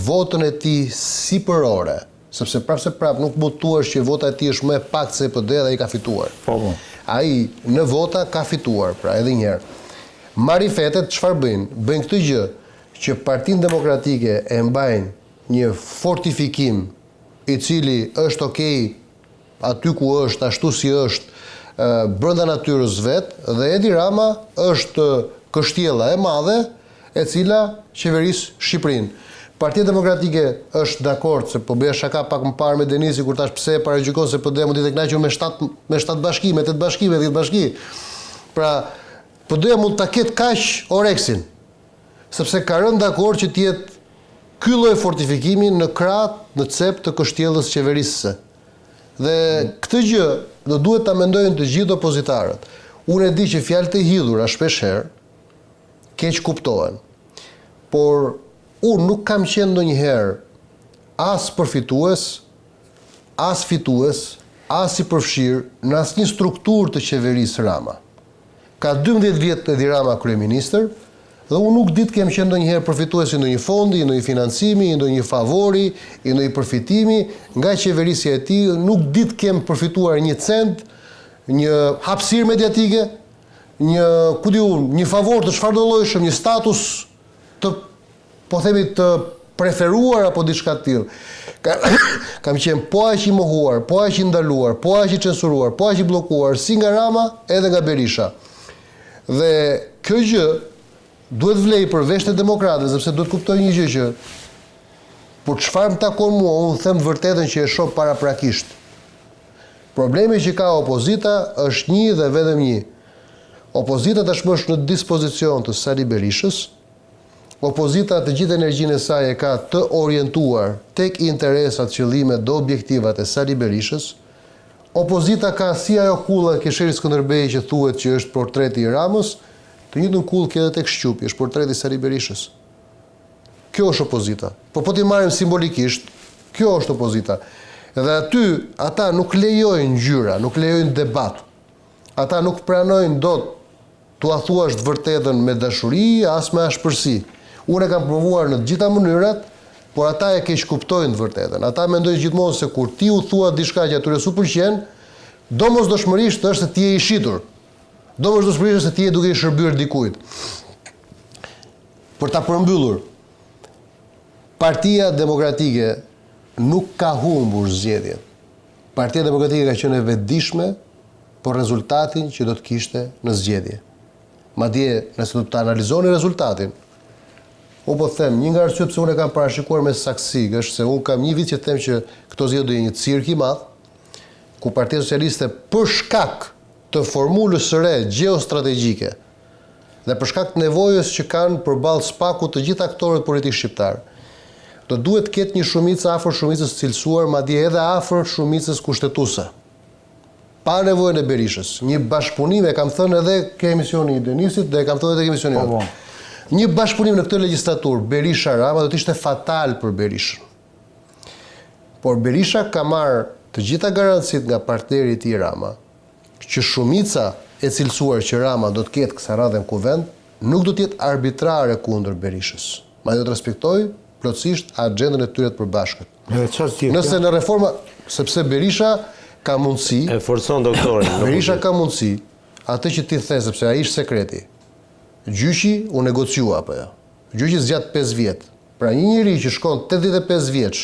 [SPEAKER 4] votën e tij sipërore, sepse prapë nuk mund thuash që vota e tij është më e paktë se PD-ja dhe ai ka fituar.
[SPEAKER 1] Po.
[SPEAKER 4] Ai në vota ka fituar, pra edhe një herë. Marifetet çfarë bëjnë? Bëjnë këtë gjë që Partinë Demokratike e mbajnë një fortifikim i cili është okej aty ku është, ashtu si është brenda natyrës vet, dhe Edi Rama është kështjella e madhe e cila qeveris Shqipërinë. Partia Demokratike është dakord, se po bëja shaka pak më parë me Denisi kur thash pse paragjykon se PD mund të kënaqur me 7 bashki, me 8 bashki, me 10 bashki. Pra, PD mund ta ketë kaq Oreksin, sepse ka rënë dakord që të jetë ky lloj fortifikimi në krah, në cep të kështjellës qeverisëse. Dhe këtë gjë do duhet ta mendojnë të gjithë opozitarët. Unë e di që fjalët e hidhura shpeshherë keq kuptohen. Por unë nuk kam qenë ndonjëherë as përfitues, as fitues, as i përfshirë në asnjë strukturë të qeverisë Rama. Ka 12 vjet Edi Rama kryeministër dhe unë nuk di të kem qenë ndonjëherë përfitues i ndonjë fondi, i ndonjë financimi, i ndonjë favori, i ndonjë përfitimi nga qeverisja e tij, nuk di të kem përfituar një cent, një hapësirë mediatike, një favor të çfarëdo llojshëm, një status të, po themi, të preferuar apo diçka të tillë. Kam qenë po aq i mohuar, po aq i ndaluar, po aq i censuruar, po aq i bllokuar si nga Rama edhe nga Berisha. Dhe kjo gjë duhet vlej për vesh të demokratëve, sepse duhet kuptoj një gjë që por çfarë më takon mua, unë them vërtetën që e shoh paraprakisht. Problemi që ka opozita është një dhe vetëm një. Opozita tashmë është në dispozicion të Sali Berishës. Opozita të gjithë energjinë e saj e ka të orientuar tek interesat, qëllimet dhe objektivat e Sali Berishës. Opozita ka si ajo kulla e Kesheri Skënderbej që thuhet që është portreti i Ramës, të njëjtën kullë ka edhe tek Shqupi, është portreti i Sali Berishës. Kjo është opozita. Po ti marrim simbolikisht, kjo është opozita. Dhe aty ata nuk lejojnë ngjyra, nuk lejojnë debat. Ata nuk pranojnë dot t'ua thuash të vërtetën me dashuri, as me ashpërsi. Unë e kam provuar në të gjitha mënyrat, por ata e keq kuptojnë të vërtetën. Ata mendojnë gjithmonë se kur ti u thua diçka që atyre s'u pëlqen, domosdoshmërisht është se ti je i shitur. Domosdoshmërisht është se ti je duke i shërbyer dikujt. Për ta përmbyllur, Partia Demokratike nuk ka humbur zgjedhjen. Partia Demokratike ka qenë e vetëdijshme për rezultatin që do të kishte në zgjedhje. Madje nëse do të analizoni rezultatin, unë po them, një nga arsyet pse unë e kam parashikuar me saksi, është se unë kam një vit që them që këto zgjedhje do jenë një cirk i madh, ku Partia Socialiste për shkak të formulës së re gjeostrategjike dhe për shkak të nevojës që kanë përballë spakut të gjithë aktorët politik shqiptar, do duhet të ketë një shumicë afër shumicës cilësuar, madje edhe afër shumicës kushtetuese. Pa nevojën e Berishës. Një bashkëpunim, e kam thënë edhe ke emisioni i Denisit dhe e kam thënë edhe ke emisioni jote. Një bashkëpunim në këtë legjislaturë Berisha-Rama do të ishte fatal për Berishën. Por Berisha ka marrë të gjitha garancitë nga partneri i tij Rama, që shumica e cilësuar që Rama do të ketë kësaj radhe në kuvend, nuk do të jetë arbitrare kundër Berishës. Ma do të respektoj plotësisht agjendën e tyre të përbashkët. Nëse në reforma, sepse Berisha ka mundësi,
[SPEAKER 3] e forcon doktorin.
[SPEAKER 4] Berisha ka mundësi, atë që ti the, sepse ai ishte sekreti. Gjyqi u negociua apo jo. Gjyqi zgjat 5 vjet. Pra një njeri që shkon 85 vjeç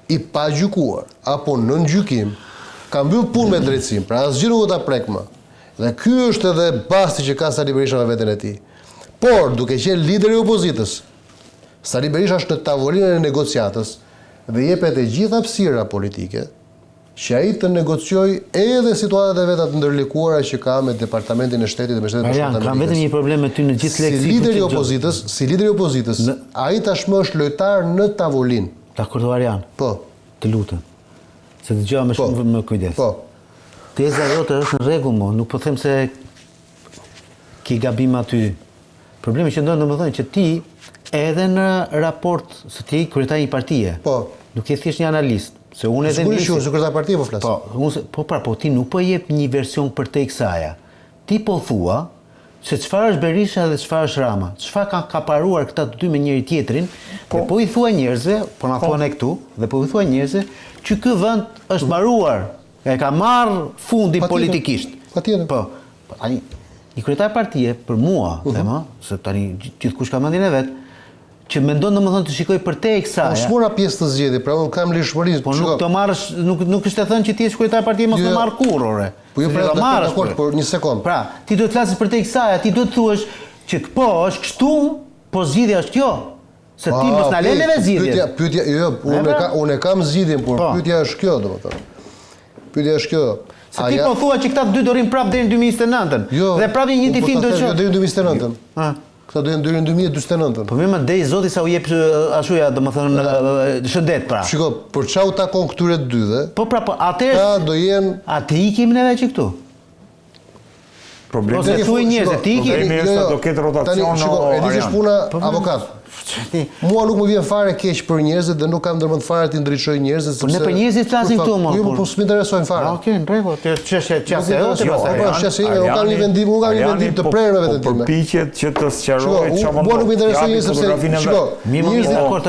[SPEAKER 4] i pa gjykuar apo nën gjykim, ka mbyll punë me drejtësim, pra asgjë nuk do ta prek më. Dhe ky është edhe basti që ka Sali Berisha me veten e tij. Por duke qenë lideri i opozitës, Sali Berisha është në tavolinën e negociatës dhe jepet e gjitha hapësira politike që ai të negociojë edhe situatat e veta të ndërlikuara që ka me Departamentin e Shtetit dhe me Shtetin Bashkuar.
[SPEAKER 2] Kam vetëm një problem me ty në gjithë leksikun.
[SPEAKER 4] Si lideri i opozitës, ai tashmë është lojtar në tavolinë.
[SPEAKER 2] Dakor, Arian.
[SPEAKER 4] Po.
[SPEAKER 2] Të lutem. Se dëgjova më shumë me kujdes.
[SPEAKER 4] Po.
[SPEAKER 2] Teza jote është në rregull, nuk po them se ki gabim aty. Problemi që ndonë domethënë që ti edhe në raport se ti kryetar një partie.
[SPEAKER 4] Po.
[SPEAKER 2] Nuk je thjesht një analist. Se unë edhe
[SPEAKER 4] nisi. Sigurisht, kryetar partie po flas.
[SPEAKER 2] Po, ti nuk po jep një version për te kësaja. Ti po thua se çfarë është Berisha dhe çfarë është Rama. Çfarë kanë kaparuar këta të dy me njëri tjetrin, dhe po i thua njerëzve, po na thuan e këtu, dhe po i thua njerëzve që ky vend është mbaruar, e ka marrë fundin politikisht.
[SPEAKER 4] Patjetër.
[SPEAKER 2] Po. Tani një kryetar partie për mua, them, se tani gjithkush ka mendjen e vet, që mendon domethënë të shikoj për te kësaj.
[SPEAKER 4] Po s'mora pjesë të zgjedhjes, pra unë kam lëshmëri.
[SPEAKER 2] Po nuk të marrësh, nuk është të thënë që ti je kryetar partie mos të marr kurrë, ore.
[SPEAKER 4] Po jo pra marrësh, por një sekond.
[SPEAKER 2] Pra, ti duhet të flasësh për te kësaj, ti duhet të thuash që po është kështu, po zgjidhja është kjo. Se ti mos na lënë me zgjidhjen.
[SPEAKER 4] Pyetja, jo, unë kam zgjidhjen, por pyetja është kjo, domethënë. Pyetja është kjo.
[SPEAKER 2] Se ti po thua që këta të dy do rinë prapë deri në 2029. Dhe prapë një film do të
[SPEAKER 4] shoh. Deri në 2029. Këta do jenë deri në 2049.
[SPEAKER 2] Po më dej zoti sa u jep ashuja, domethënë shëndet pra.
[SPEAKER 4] Shiko, për çau takon këtyre të dyve?
[SPEAKER 2] Po pra, po atëherë
[SPEAKER 4] ata do jenë.
[SPEAKER 2] Atë ikim neve që këtu.
[SPEAKER 1] Problemi
[SPEAKER 2] Ose thuaj njerëz, ti ke
[SPEAKER 1] do ketë rotacion
[SPEAKER 4] e di që është puna avokat. Mua nuk më vjen fare keq për njerëzit dhe nuk kam ndërmend fare të ndriçoj njerëzit sepse
[SPEAKER 2] ne për njerëzit flasim këtu më.
[SPEAKER 4] Jo, po s'më interesojnë fare.
[SPEAKER 2] Okej, në rregull, të çështje çështje
[SPEAKER 4] unë kam një vendim të prerë me veten time.
[SPEAKER 1] Përpiqet që të sqarojë çfarë
[SPEAKER 4] mua nuk më intereson njerëzit sepse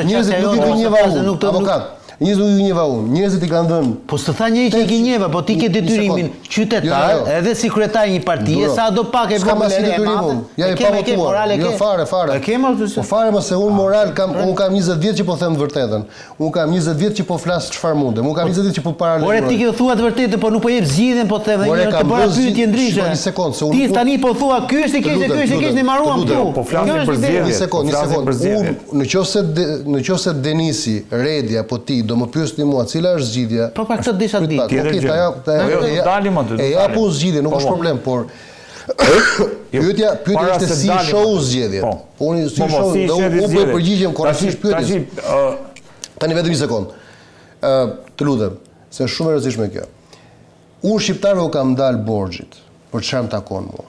[SPEAKER 4] njerëzit nuk i gënjeva unë, avokat. Njerëzit nuk i gënjeva unë. Njerëzit i kanë dhënë.
[SPEAKER 2] Po s'të tha njëri që i gënjeva, po ti ke detyrimin qytetar, edhe si kryetar i një partie, sa do pak e
[SPEAKER 4] vogël. Ja e pa jo fare.
[SPEAKER 2] E kema
[SPEAKER 4] po fare më se unë moral kam, unë kam 20 vjet që po them të vërtetën. Unë kam 20 vjet që po flas çfarë mundem. Unë kam 20 vjet që po paralajmëroj.
[SPEAKER 2] Ore ti ke thua të vërtetën, po nuk po jep zgjidhjen, po them edhe një të bëra pyetje ndryshe.
[SPEAKER 4] Një sekond, se
[SPEAKER 2] ti tani po thua ky është i keq, ky është i keq, ne marruam këtu.
[SPEAKER 1] Po flasim për zgjedhje.
[SPEAKER 4] Një sekond. Nëse Denisi, Redi apo ti do më pyesni mua cila është zgjidhja.
[SPEAKER 2] Po pra këtë desha di.
[SPEAKER 1] Dalim aty.
[SPEAKER 4] E apo zgjidhje, nuk është problem, por pyetja është si show zgjedhjet. Unë si show do u bëj përgjigjem korrektisht pyetjes. Tani vetëm një sekond. Të lutem, se është shumë e rëndësishme kjo. Unë shqiptarëve u kam dalë borxhit për çfarë më takon mua.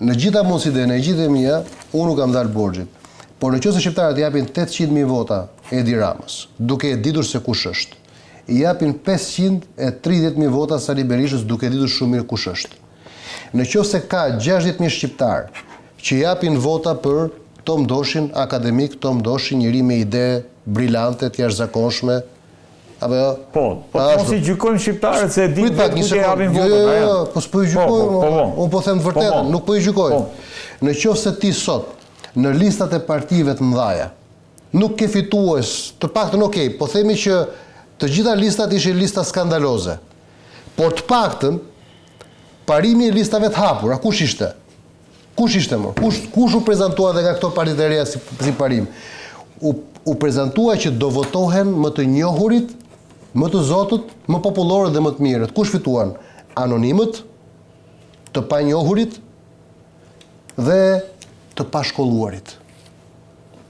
[SPEAKER 4] Në gjitha mundësitë, në gjithë mia, unë u kam dalë borxhit. Por nëse shqiptarët japin 800.000 vota Edi Ramës, duke e ditur se kush është, i japin 530.000 vota Sali Berishës, duke ditur shumë mirë kush është. Nëse ka 60.000 shqiptar që japin vota për Tom Doshin, akademik Tom Doshin, njëri me ide brillante, të jashtëzakonshme, apo jo?
[SPEAKER 1] Po mos i gjykojmë shqiptarët se e dinë vetë ku të japin vota.
[SPEAKER 4] Jo, po s'po i gjykojmë, unë po them të vërtetën, nuk po i gjykojmë. Nëse ti sot në listat e partive të mëdhaja nuk ke fitues, të paktën okej, po themi që të gjitha listat ishin lista skandaloze. Por të paktën parimi i listave të hapura, kush ishte? Kush ishte më? Kush u prezantua dhe nga këto partitë e reja si parim? U prezantua që do votohen më të njohurit, më të zotët, më popullorët dhe më të mirët. Kush fituan? Anonimët, të panjohurit dhe të pashkolluarit.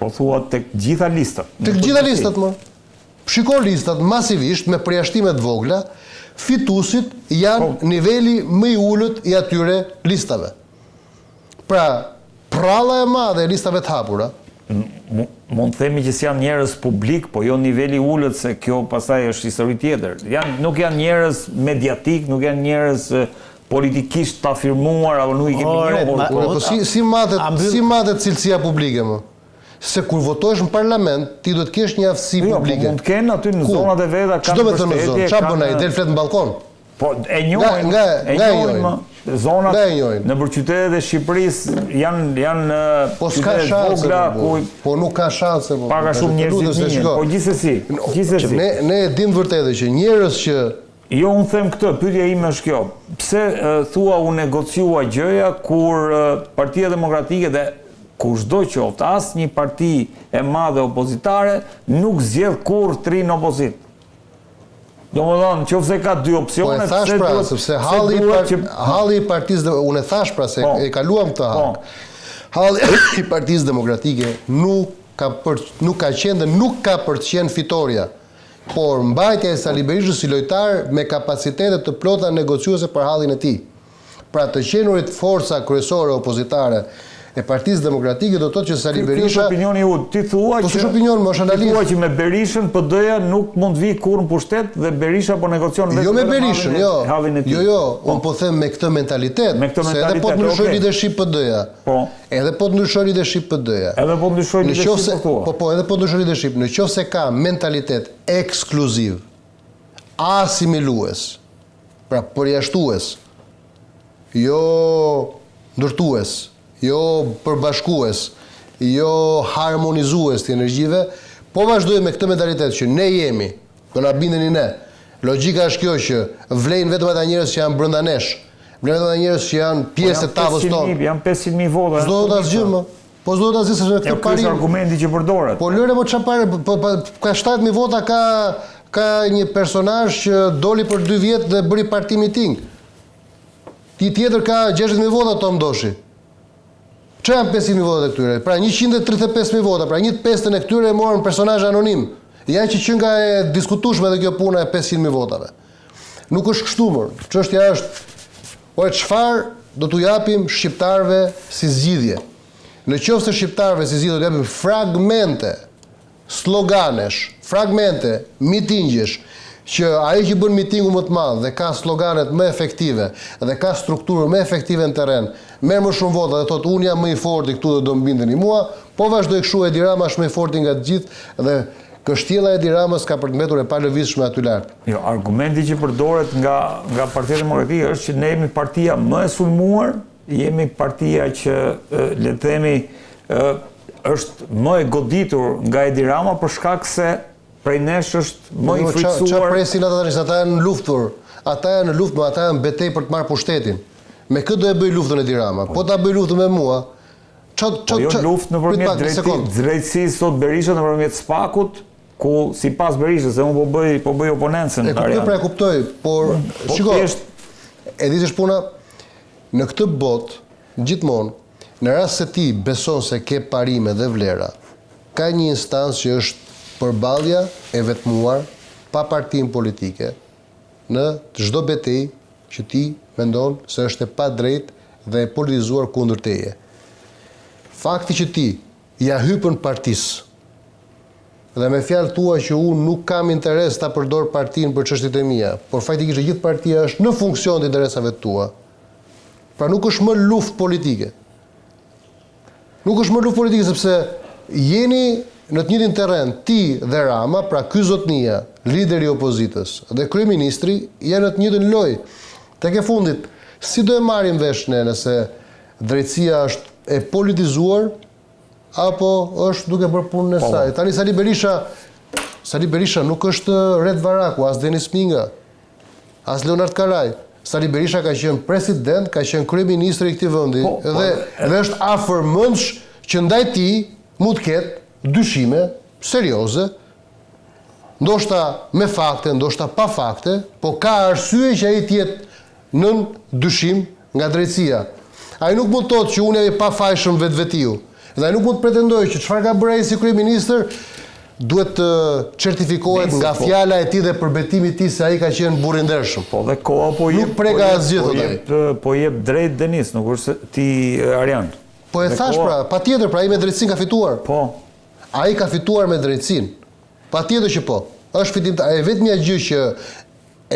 [SPEAKER 1] Po thua tek gjitha listat.
[SPEAKER 4] Tek gjitha listat më. Shiko listat masivisht me përjashtimet vogla, fituesit janë niveli më i ulët i atyre listave. Pra, pralla e madhe e listave të hapura.
[SPEAKER 1] Mund të themi që janë njerëz publik, po jo niveli i ulët, se kjo pastaj është histori tjetër. Nuk janë njerëz mediatik, nuk janë njerëz politikisht të afirmuar, apo nuk i kemi njohur.
[SPEAKER 4] Si matet cilësia publike më? Se kur votojsh në parlament, ti do të kesh një aftësi publike.
[SPEAKER 1] Mund të kenë aty në zonat e veta
[SPEAKER 4] kanë mbështetje. Çfarë bën ai? Del flet në balkon.
[SPEAKER 1] Po e njohin. Zonat në qytetet e Shqipërisë janë
[SPEAKER 4] po s'ka shanse. Po nuk ka shanse.
[SPEAKER 1] Paka shumë njerëz. Po gjithsesi.
[SPEAKER 4] Ne e dim vërtetë që njerëz që
[SPEAKER 1] jo, unë them këtë, pyetja ime është kjo. Pse thua u negociua gjëja kur Partia Demokratike dhe kushdo qoftë, asnjë parti e madhe opozitare nuk zgjedh kurrë 3 në opozit. Domethënë, nëse ka 2 opsione,
[SPEAKER 4] po e thash pra, sepse halli i partisë, unë e thash pra se e kaluam këtë hall. Halli i Partisë Demokratike nuk ka qenë dhe nuk ka për të qenë fitoria. Por mbajtja e Sali Berishës si lojtar me kapacitete të plota negociuese për hallin e tij. Pra të qenurit forca kryesore opozitare e Partisë Demokratike do të thotë që Sali Berisha.
[SPEAKER 1] Ky opinioni ju, ti thua që
[SPEAKER 4] është opinion, më është analizë.
[SPEAKER 1] Thua që me Berishën PD-ja nuk mund të vi kurrë në pushtet dhe Berisha po negocion vetëm.
[SPEAKER 4] Jo me Berishën, jo. Jo, unë po them me këtë mentalitet. Se edhe po të ndryshoj leadership PD-ja.
[SPEAKER 1] Po.
[SPEAKER 4] Edhe po të ndryshoj leadership PD-ja.
[SPEAKER 1] Edhe po të ndryshoj leadership
[SPEAKER 4] Po, edhe po të ndryshoj leadership. Nëse ka mentalitet ekskluziv, asimilues, pra përjashtues, jo ndërtues, jo përbashkues, jo harmonizues të energjive, po vazhdojmë me këtë mentalitet që ne jemi, do na bindeni ne. Logjika është kjo që vlejnë vetëm ata njerëz që janë brenda nesh, vlejnë vetëm ata njerëz që janë pjesë e tavës tonë.
[SPEAKER 1] Janë 500.000 vota.
[SPEAKER 4] S'do ta zgjidh më. Po s'do ta zgjidh se këtë parim.
[SPEAKER 1] Është argumenti që përdoret.
[SPEAKER 4] Po lëre më çfarë ka 7.000 vota ka një personazh që doli për 2 vjet dhe bëri parti miting. Ti tjetër ka 60.000 vota Tom Doshi. Që janë 500.000 vota të këtyre? Pra 135.000 vota, pra 1/5 e këtyre e morën personazh anonim. Janë që nga e diskutueshme edhe kjo puna e 500.000 votave. Nuk është kështu më. Çështja është, çfarë do t'u japim shqiptarëve si zgjidhje. Në qoftë se shqiptarëve si zgjidhje do t'u japim fragmente, sloganesh, fragmente, mitingjesh, që ai që bën mitingu më të madh dhe ka sloganet më efektive dhe ka strukturë më efektive në terren, merr më shumë vota dhe thotë unë jam më i forti këtu dhe do mbindeni mua, po vazhdoi kështu Edi Rama është më i forti nga të gjithë dhe kështjella e Edi Ramës ka për të mbetur e pa lëvizshme aty lart.
[SPEAKER 1] Jo, argumenti që përdoret nga Partia Demokratike është që ne jemi partia më e sulmuar, jemi partia që le të themi është më e goditur nga Edi Rama për shkak se prej nesh është më i frikësuar.
[SPEAKER 4] Çfarë presin ata tani? Ata janë në luftë. Ata janë në luftë, ata janë betejë për të marrë pushtetin. Me kë do e bëj luftën Edi Rama? Po ta bëj luftën me mua.
[SPEAKER 1] Po jo luftë nëpërmjet drejtësisë sot Berisha nëpërmjet SPAK-ut, ku sipas Berishës se unë po bëj oponencën.
[SPEAKER 4] E kuptoj, por shikoj. E di ç'është puna në këtë botë gjithmonë në rast se ti beson se ke parime dhe vlera, ka një instancë që është përballja e vetmuar pa partinë politike në çdo betejë që ti mendon se është e padrejtë dhe e politizuar kundër teje. Fakti që ti ja hypën partisë dhe me fjalë tua që unë nuk kam interes ta përdor partinë për çështjet e mia, por faktikisht gjithë partia është në funksion të interesave tua. Pra nuk është më luftë politike. Nuk është më luftë politike sepse jeni në të njëjtin terren, ti dhe Rama, pra ky zotnia, lideri i opozitës dhe kryeministri janë në të njëjtën lojë. Tek e fundit, si do e marrim vesh ne nëse drejtësia është e politizuar apo është duke bërë punën e saj? Tani Sali Berisha nuk është Red Varaku, as Denis Minga, as Leonard Karaj. Sali Berisha ka qenë president, ka qenë kryeministri i këtij vendi dhe është afërmendsh që ndaj tij mund të ketë dyshime serioze, ndoshta me fakte, ndoshta pa fakte, po ka arsye që ai të jetë nën dyshim nga drejtësia. Ai nuk mund të thotë që unë jam i pafajshëm vetvetiu. Dhe ai nuk mund të pretendojë që çfarë ka bërë ai si kryeministër duhet të certifikohet nga fjala e tij dhe përbetimi i tij se ai ka qenë burr i ndershëm.
[SPEAKER 1] Po dhe koha po jep.
[SPEAKER 4] Nuk preka asgjë thotë.
[SPEAKER 1] Po jep drejt Denis, nuk është ti Arjan.
[SPEAKER 4] Po e thash pra, patjetër pra ai me drejtësinë ka fituar.
[SPEAKER 1] Po.
[SPEAKER 4] Ai ka fituar me drejtësinë. Patjetër që po. Është fitimtar. E vetmja gjë që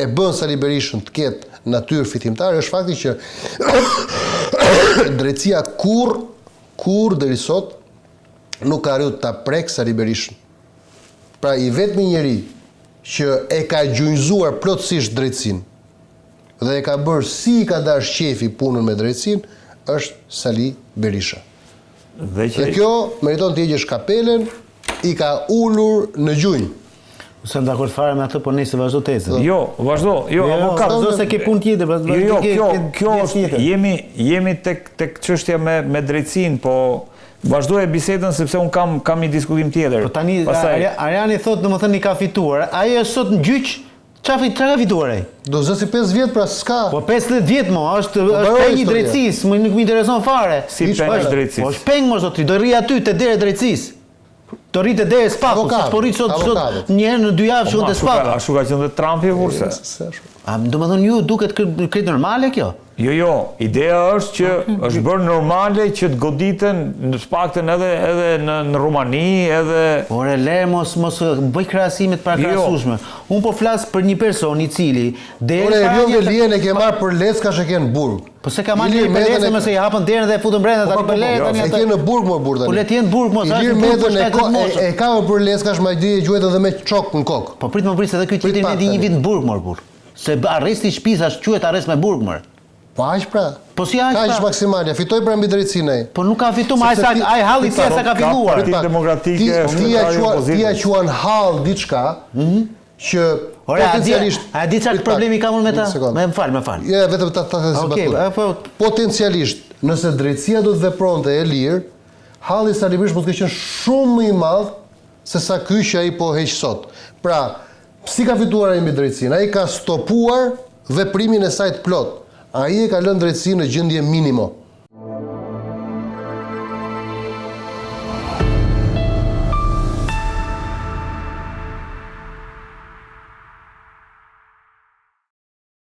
[SPEAKER 4] e bën Sali Berishën të ketë natyrë fitimtare është fakti që drejtësia kur deri sot nuk ka arritur ta prek Sali Berishën. Pra i vetmi njeri që e ka gjunjëzuar plotësisht drejtësinë dhe e ka bërë si i ka dash qefi punën me drejtësinë është Sali Berisha. Dhe kjo meriton të heqësh kapelen, i ka ulur në gjunjë.
[SPEAKER 2] S'em dakord fare me atë, po nëse vazhdo tezën.
[SPEAKER 1] Jo, vazhdo. Jo, avokat.
[SPEAKER 2] Vazhdo se ke punë tjetër,
[SPEAKER 1] kjo është jemi tek çështja me drejtësinë, po vazhdoj bisedën sepse un kam një diskutim tjetër.
[SPEAKER 2] Po tani Arjani thotë domethënë i ka fituar. Ai është sot në gjyq. Çfarë ka fituar ai?
[SPEAKER 4] Do zësi 5 vjet pra s'ka.
[SPEAKER 2] Po 15 vjet mo, është peng i drejtësisë, nuk më intereson fare.
[SPEAKER 1] Si peng i drejtësisë?
[SPEAKER 2] Po është peng mo zotri, do rri aty te dera e drejtësisë. Do rri te dera e SPAK-ut, po rri sot një herë në 2 javë shkon te SPAK.
[SPEAKER 1] Ashtu ka qenë te Trumpi kurse.
[SPEAKER 2] Domethënë ju duket krejt normale kjo?
[SPEAKER 1] Jo, ideja është që është bërë normale që të goditen në pakten edhe në Rumani, edhe...
[SPEAKER 2] Por e le, mos bëj krahasime të parakrahasueshme. Unë po flas për një person i cili...
[SPEAKER 4] Ore, Erion Velien e ke marrë për Leskash e ke në Burg.
[SPEAKER 2] Po se ka marrë për Leskash mëse i hapën derën dhe e futën brenda tani për Leskash tani.
[SPEAKER 4] E ke në Burg më burr tani.
[SPEAKER 2] Po le të jenë në Burg mos.
[SPEAKER 4] Ilir Medën e ka për Leskash më di e gjuhet edhe me çok në kokë.
[SPEAKER 2] Po prit se edhe ky tjetri ne di një vit në Burg më burr. Se arresti i shtëpisë quhet arrest me Burg më.
[SPEAKER 4] Po aq pra.
[SPEAKER 2] Po si aq pra?
[SPEAKER 4] Kaq maksimale, fitoi pra mbi drejtsinë ai.
[SPEAKER 2] Po nuk ka fituar, ai halli sa ka filluar.
[SPEAKER 1] Partia Demokratike
[SPEAKER 4] ti ja quan hall diçka që potencialisht
[SPEAKER 2] a di çfarë problemi kam unë me ta? Më fal.
[SPEAKER 4] Ja vetëm ta potencialisht, nëse drejtësia do të vepronte e lirë, halli i Sali Berishës mund të ketë qenë shumë më i madh se sa ky që ai po heq sot. Pra, si ka fituar ai mbi drejtsinë? Ai ka stopuar veprimin e saj të plot. Ai e ka lënë drejtësinë në gjendje minimo.